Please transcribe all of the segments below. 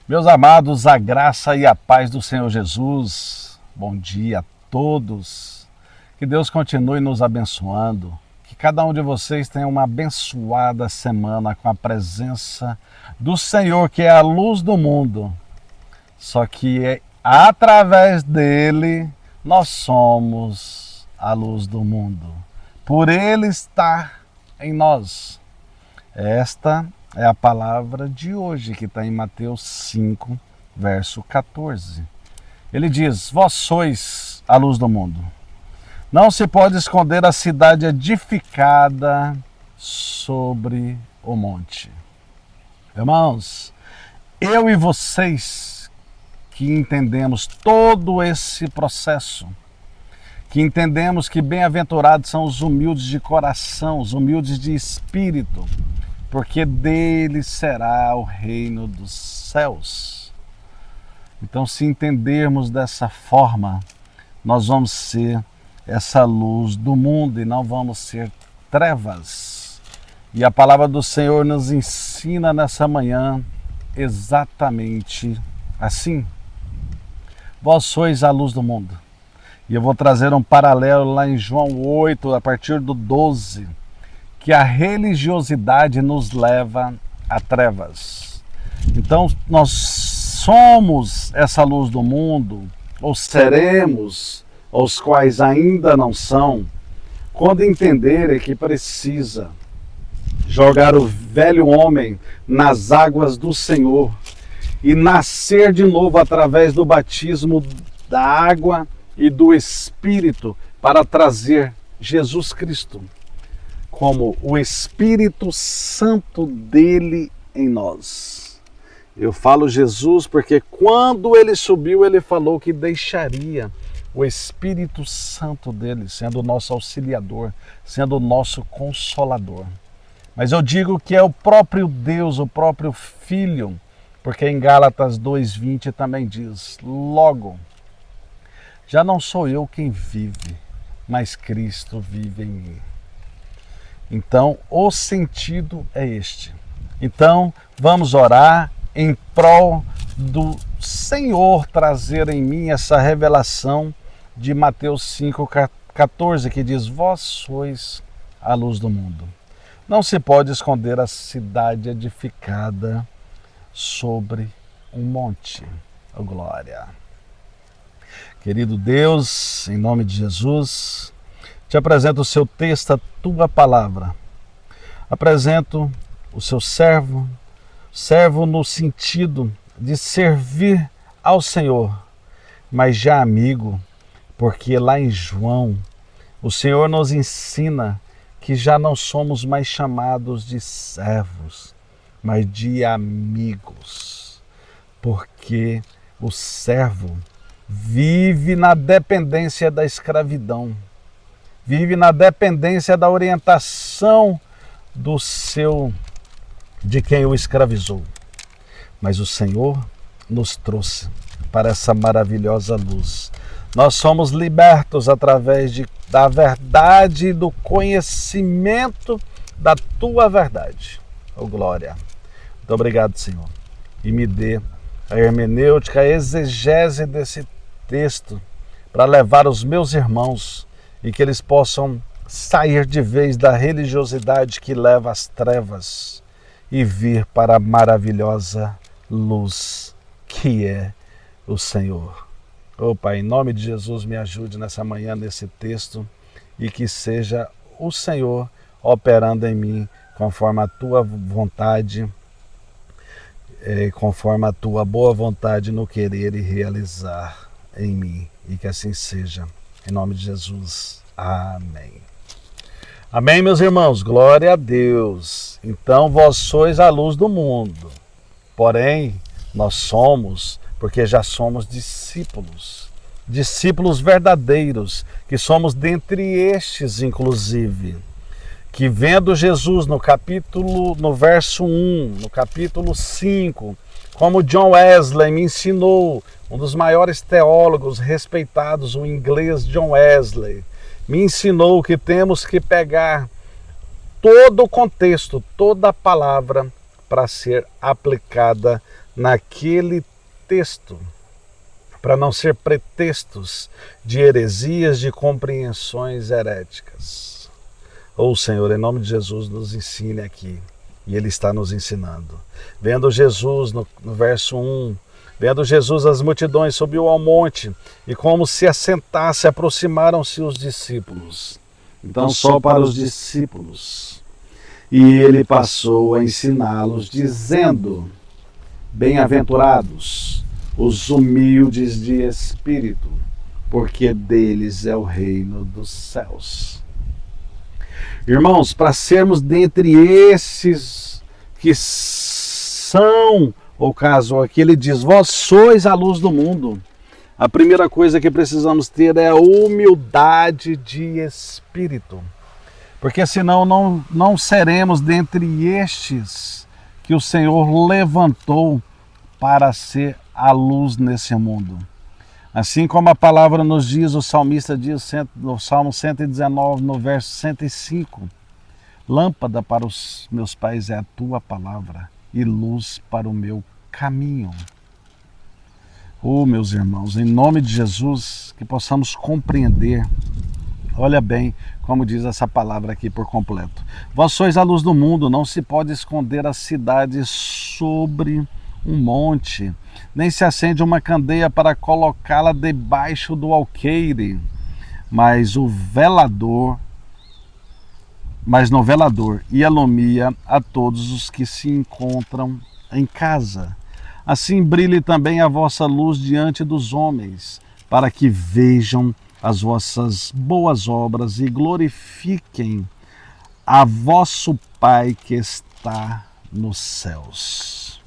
Meus amados, a graça e a paz do Senhor Jesus, bom dia a todos. Que Deus continue nos abençoando. Que cada um de vocês tenha uma abençoada semana com a presença do Senhor, que é a luz do mundo. Só que é através dele nós somos a luz do mundo. Por ele estar em nós. Esta é a palavra de hoje que está em Mateus 5, verso 14. Ele diz: vós sois a luz do mundo. Não se pode esconder a cidade edificada sobre o monte. Irmãos, eu e vocês que entendemos todo esse processo, que entendemos que bem-aventurados são os humildes de coração, os humildes de espírito, porque deles será o reino dos céus. Então, se entendermos dessa forma, nós vamos ser essa luz do mundo e não vamos ser trevas. E a palavra do Senhor nos ensina nessa manhã exatamente assim. Vós sois a luz do mundo. E eu vou trazer um paralelo lá em João 8, a partir do 12, que a religiosidade nos leva a trevas. Então, nós somos essa luz do mundo, ou seremos, os quais ainda não são, quando entenderem que precisa jogar o velho homem nas águas do Senhor e nascer de novo através do batismo da água e do Espírito para trazer Jesus Cristo como o Espírito Santo dele em nós. Eu falo Jesus porque quando ele subiu, ele falou que deixaria o Espírito Santo dele, sendo o nosso auxiliador, sendo o nosso consolador. Mas eu digo que é o próprio Deus, o próprio Filho, porque em Gálatas 2:20 também diz: logo, já não sou eu quem vive, mas Cristo vive em mim. Então, o sentido é este. Então, vamos orar em prol do Senhor trazer em mim essa revelação de Mateus 5,14, que diz: vós sois a luz do mundo. Não se pode esconder a cidade edificada sobre um monte. Oh, glória! Querido Deus, em nome de Jesus, te apresento o seu texto, a tua palavra. Apresento o seu servo no sentido de servir ao Senhor, mas já amigo, porque lá em João, o Senhor nos ensina que já não somos mais chamados de servos, mas de amigos, porque o servo vive na dependência da escravidão, vive na dependência da orientação de quem o escravizou. Mas o Senhor nos trouxe para essa maravilhosa luz. Nós somos libertos através da verdade e do conhecimento da tua verdade. Oh, glória! Muito obrigado, Senhor. E me dê a hermenêutica, a exegese desse texto para levar os meus irmãos e que eles possam sair de vez da religiosidade que leva às trevas e vir para a maravilhosa luz que é o Senhor. Oh, Pai, em nome de Jesus, me ajude nessa manhã, nesse texto, e que seja o Senhor operando em mim conforme a tua vontade, conforme a tua boa vontade no querer e realizar em mim. E que assim seja. Em nome de Jesus. Amém. Amém, meus irmãos. Glória a Deus. Então, vós sois a luz do mundo. Porém, nós somos, porque já somos discípulos. Discípulos verdadeiros, que somos dentre estes, inclusive, que vendo Jesus no verso 1, no capítulo 5, como John Wesley me ensinou, um dos maiores teólogos respeitados, o inglês John Wesley, me ensinou que temos que pegar todo o contexto, toda a palavra, para ser aplicada naquele texto, para não ser pretextos de heresias, de compreensões heréticas. Senhor, em nome de Jesus, nos ensine aqui. E Ele está nos ensinando. Vendo Jesus, no verso 1, vendo Jesus as multidões, subiu ao monte, e como se assentasse, aproximaram-se os discípulos. Então, só para os discípulos. E Ele passou a ensiná-los, dizendo: bem-aventurados os humildes de espírito, porque deles é o reino dos céus. Irmãos, para sermos dentre esses que são, ou caso aqui ele diz, vós sois a luz do mundo, a primeira coisa que precisamos ter é a humildade de espírito. Porque senão não seremos dentre estes que o Senhor levantou para ser a luz nesse mundo. Assim como a palavra nos diz, o salmista diz no Salmo 119, no verso 105, lâmpada para os meus pés é a tua palavra e luz para o meu caminho. Meus irmãos, em nome de Jesus, que possamos compreender, olha bem como diz essa palavra aqui por completo. Vós sois a luz do mundo, não se pode esconder a cidade sobre um monte, nem se acende uma candeia para colocá-la debaixo do alqueire, mas no velador e alumia a todos os que se encontram em casa. Assim brilhe também a vossa luz diante dos homens, para que vejam as vossas boas obras e glorifiquem a vosso Pai que está nos céus.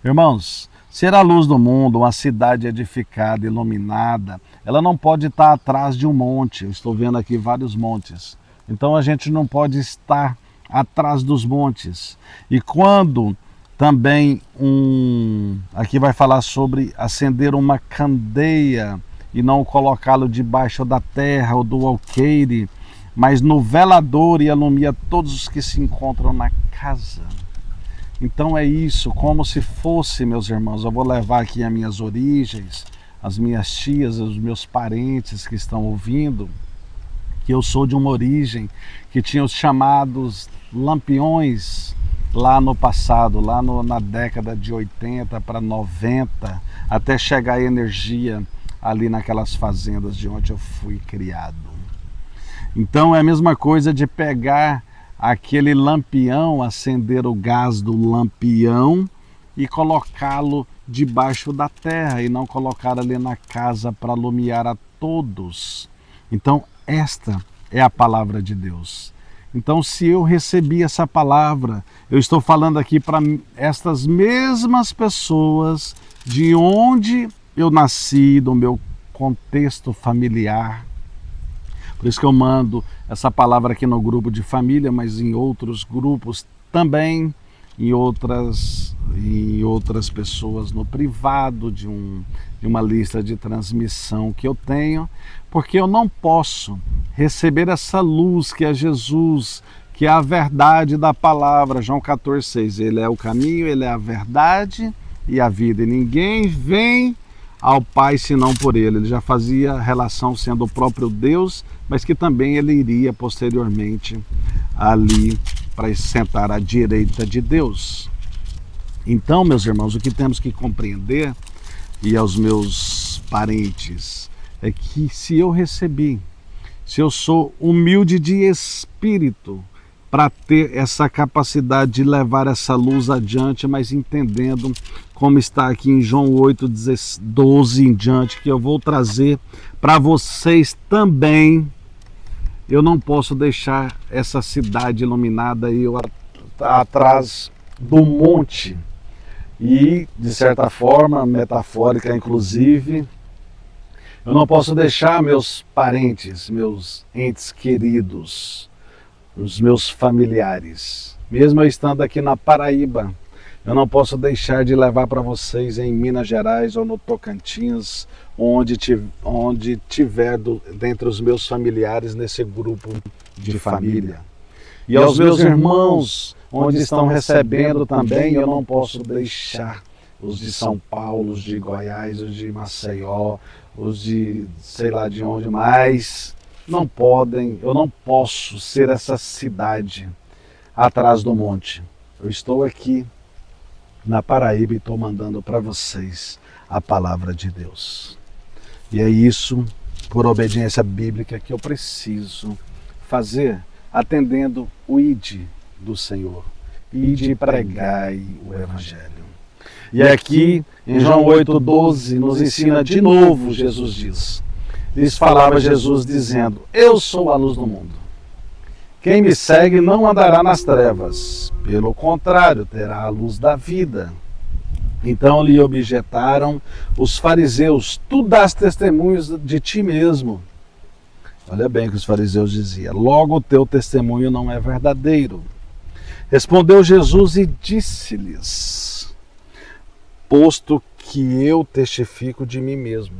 Irmãos, ser a luz do mundo, uma cidade edificada, iluminada, ela não pode estar atrás de um monte. Eu estou vendo aqui vários montes. Então a gente não pode estar atrás dos montes. E quando também aqui vai falar sobre acender uma candeia e não colocá-lo debaixo da terra ou do alqueire, mas no velador e alumia todos os que se encontram na casa. Então é isso, como se fosse, meus irmãos, eu vou levar aqui as minhas origens, as minhas tias, os meus parentes que estão ouvindo, que eu sou de uma origem que tinha os chamados lampiões lá no passado, lá na década de 80 para 90, até chegar a energia ali naquelas fazendas de onde eu fui criado. Então é a mesma coisa de pegar aquele lampião, acender o gás do lampião e colocá-lo debaixo da terra e não colocar ali na casa para alumiar a todos. Então esta é a palavra de Deus. Então se eu recebi essa palavra, eu estou falando aqui para estas mesmas pessoas de onde eu nasci, do meu contexto familiar. Por isso que eu mando essa palavra aqui no grupo de família, mas em outros grupos também, em outras pessoas no privado, de uma lista de transmissão que eu tenho, porque eu não posso receber essa luz que é Jesus, que é a verdade da palavra, João 14,6. Ele é o caminho, ele é a verdade e a vida, e ninguém vem ao Pai senão por ele. Ele já fazia relação sendo o próprio Deus, mas que também ele iria posteriormente ali para sentar à direita de Deus. Então, meus irmãos, o que temos que compreender, e aos meus parentes, é que se eu sou humilde de espírito, para ter essa capacidade de levar essa luz adiante, mas entendendo como está aqui em João 8:12 em diante, que eu vou trazer para vocês também. Eu não posso deixar essa cidade iluminada aí atrás do monte. E, de certa forma, metafórica inclusive, eu não posso deixar meus parentes, meus entes queridos, os meus familiares, mesmo eu estando aqui na Paraíba, eu não posso deixar de levar para vocês em Minas Gerais ou no Tocantins, onde tiver dentre os meus familiares nesse grupo de família. E aos meus irmãos onde estão recebendo também. Eu não posso deixar os de São Paulo, os de Goiás, os de Maceió, os de sei lá de onde mais. Não podem, eu não posso ser essa cidade atrás do monte. Eu estou aqui na Paraíba e estou mandando para vocês a palavra de Deus. E é isso, por obediência bíblica, que eu preciso fazer, atendendo o ide do Senhor. Ide e pregai o Evangelho. E aqui, em João 8,12, nos ensina de novo, Jesus diz. Lhes falava Jesus dizendo, eu sou a luz do mundo. Quem me segue não andará nas trevas, pelo contrário, terá a luz da vida. Então lhe objetaram os fariseus, tu dás testemunhos de ti mesmo. Olha bem o que os fariseus diziam, logo o teu testemunho não é verdadeiro. Respondeu Jesus e disse-lhes, posto que eu testifico de mim mesmo,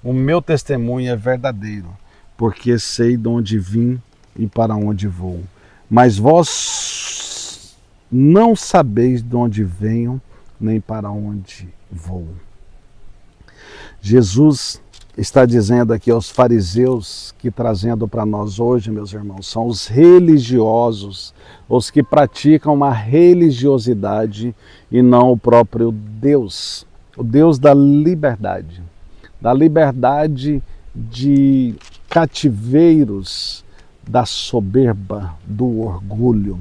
o meu testemunho é verdadeiro, porque sei de onde vim e para onde vou. Mas vós não sabeis de onde venho, nem para onde vou. Jesus está dizendo aqui aos fariseus, que trazendo para nós hoje, meus irmãos, são os religiosos, os que praticam uma religiosidade e não o próprio Deus, o Deus da liberdade de cativeiros, da soberba, do orgulho.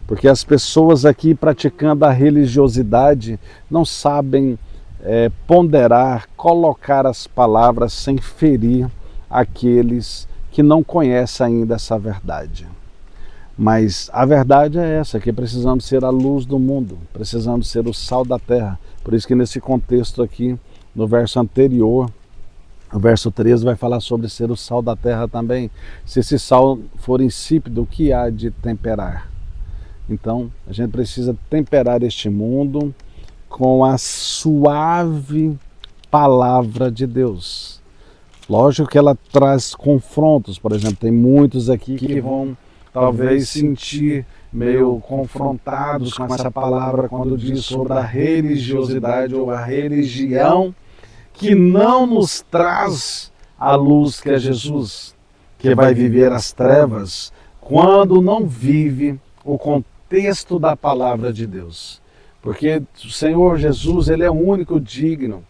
Porque as pessoas aqui praticando a religiosidade não sabem ponderar, colocar as palavras sem ferir aqueles que não conhecem ainda essa verdade. Mas a verdade é essa, que precisamos ser a luz do mundo, precisamos ser o sal da terra. Por isso que nesse contexto aqui, no verso anterior, o verso 13 vai falar sobre ser o sal da terra também. Se esse sal for insípido, o que há de temperar? Então, a gente precisa temperar este mundo com a suave palavra de Deus. Lógico que ela traz confrontos, por exemplo, tem muitos aqui que vão talvez sentir meio confrontados com essa palavra quando diz sobre a religiosidade ou a religião que não nos traz a luz que é Jesus, que vai viver as trevas quando não vive o contexto da palavra de Deus. Porque o Senhor Jesus, Ele é o único digno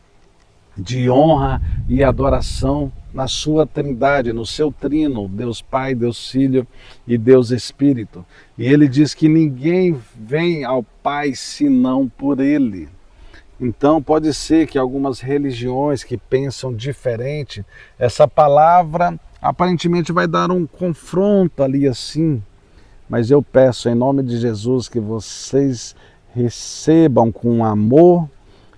de honra e adoração na sua trindade, no seu trino, Deus Pai, Deus Filho e Deus Espírito. E Ele diz que ninguém vem ao Pai senão por Ele. Então pode ser que algumas religiões que pensam diferente, essa palavra aparentemente vai dar um confronto ali assim, mas eu peço em nome de Jesus que vocês recebam com amor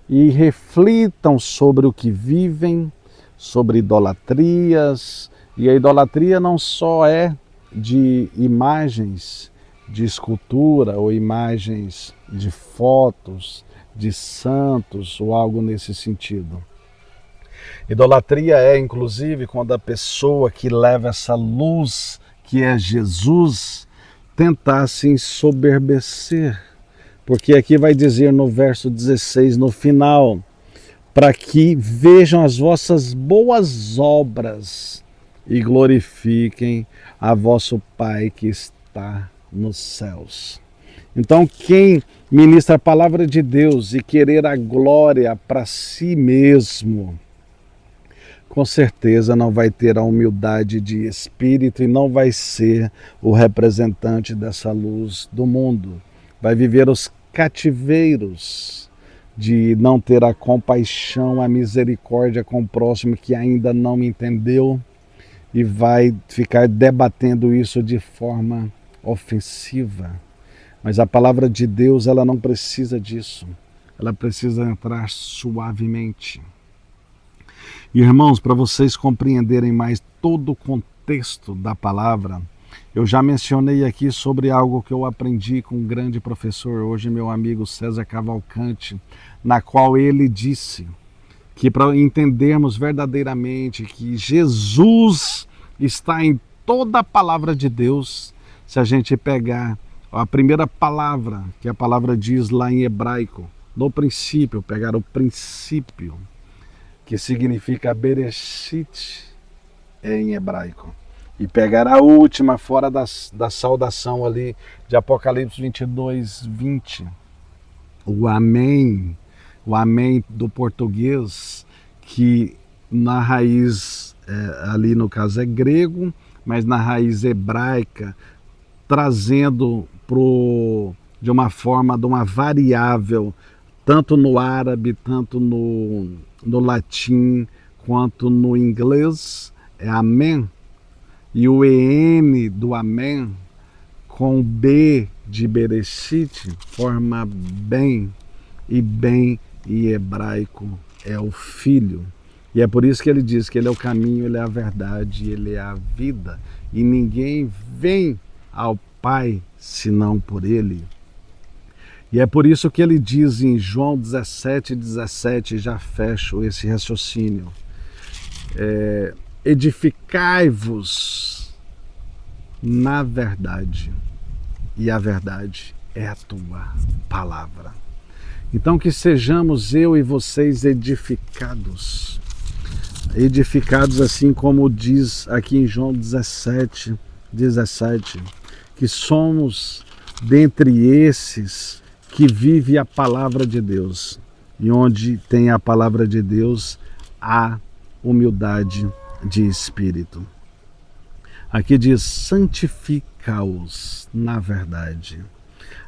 e reflitam sobre o que vivem, sobre idolatrias. E a idolatria não só é de imagens de escultura ou imagens de fotos, de santos ou algo nesse sentido. Idolatria é, inclusive, quando a pessoa que leva essa luz, que é Jesus, tentar se ensoberbecer. Porque aqui vai dizer no verso 16, no final, para que vejam as vossas boas obras e glorifiquem a vosso Pai que está nos céus. Então, quem ministra a palavra de Deus e querer a glória para si mesmo, com certeza não vai ter a humildade de espírito e não vai ser o representante dessa luz do mundo. Vai viver os cativeiros de não ter a compaixão, a misericórdia com o próximo que ainda não me entendeu e vai ficar debatendo isso de forma ofensiva. Mas a palavra de Deus, ela não precisa disso. Ela precisa entrar suavemente. Irmãos, para vocês compreenderem mais todo o contexto da palavra, eu já mencionei aqui sobre algo que eu aprendi com um grande professor, hoje meu amigo César Cavalcante, na qual ele disse que para entendermos verdadeiramente que Jesus está em toda a palavra de Deus, se a gente pegar A primeira palavra, que a palavra diz lá em hebraico, no princípio, pegar o princípio, que significa Bereshit em hebraico. E pegar a última, fora da saudação ali de Apocalipse 22, 20. O amém do português, que na raiz, ali no caso é grego, mas na raiz hebraica, trazendo de uma forma, de uma variável, tanto no árabe, tanto no latim, quanto no inglês, é amém. E o EN do amém, com B de Bereshit, forma bem, e bem em hebraico é o filho. E é por isso que ele diz que ele é o caminho, ele é a verdade, ele é a vida. E ninguém vem ao Pai senão por ele. E é por isso que ele diz em João 17:17, já fecho esse raciocínio, edificai-vos na verdade, e a verdade é a tua palavra. Então que sejamos eu e vocês edificados assim como diz aqui em João 17, que somos dentre esses que vive a palavra de Deus. E onde tem a palavra de Deus, há humildade de espírito. Aqui diz, santifica-os na verdade.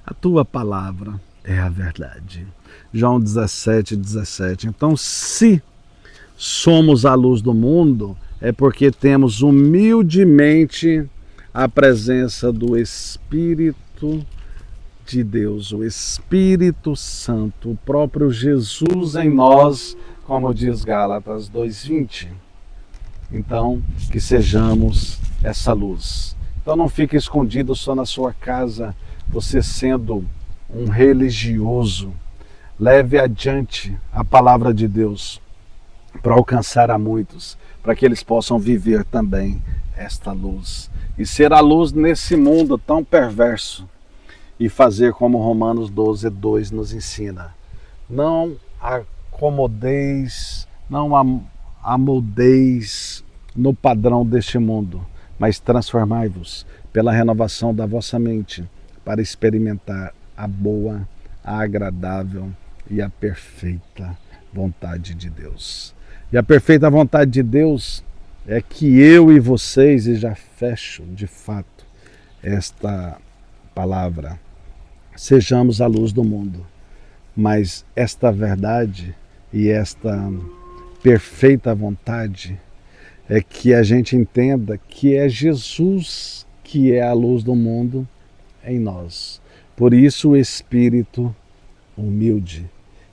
A tua palavra é a verdade. João 17. Então, se somos a luz do mundo, é porque temos humildemente a presença do Espírito de Deus, o Espírito Santo, o próprio Jesus em nós, como diz Gálatas 2:20. Então, que sejamos essa luz. Então não fique escondido só na sua casa, você sendo um religioso. Leve adiante a palavra de Deus para alcançar a muitos, para que eles possam viver também esta luz. E ser a luz nesse mundo tão perverso. E fazer como Romanos 12:2 nos ensina. Não acomodeis, não amoldeis no padrão deste mundo, mas transformai-vos pela renovação da vossa mente, para experimentar a boa, a agradável e a perfeita vontade de Deus. E a perfeita vontade de Deus é que eu e vocês, e já fecho de fato esta palavra, sejamos a luz do mundo. Mas esta verdade e esta perfeita vontade é que a gente entenda que é Jesus que é a luz do mundo em nós. Por isso o espírito humilde.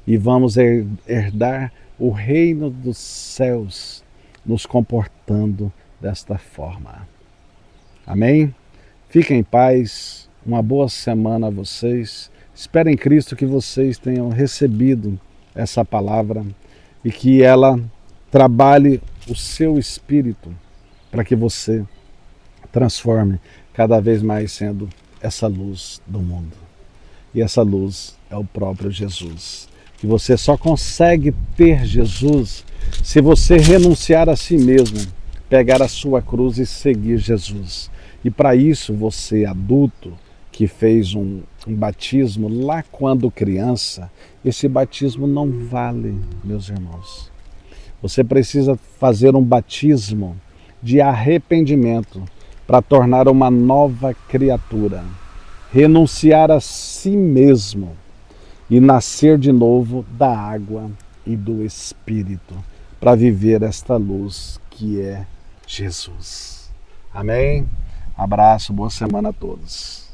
E vamos herdar o reino dos céus nos comportando desta forma. Amém? Fiquem em paz. Uma boa semana a vocês. Espero em Cristo que vocês tenham recebido essa palavra e que ela trabalhe o seu espírito para que você transforme cada vez mais sendo essa luz do mundo. E essa luz é o próprio Jesus. Que você só consegue ter Jesus se você renunciar a si mesmo, pegar a sua cruz e seguir Jesus. E para isso você, adulto, que fez um batismo lá quando criança, esse batismo não vale, meus irmãos. Você precisa fazer um batismo de arrependimento para tornar uma nova criatura, renunciar a si mesmo e nascer de novo da água e do Espírito para viver esta luz que é Jesus. Amém? Abraço, boa semana a todos.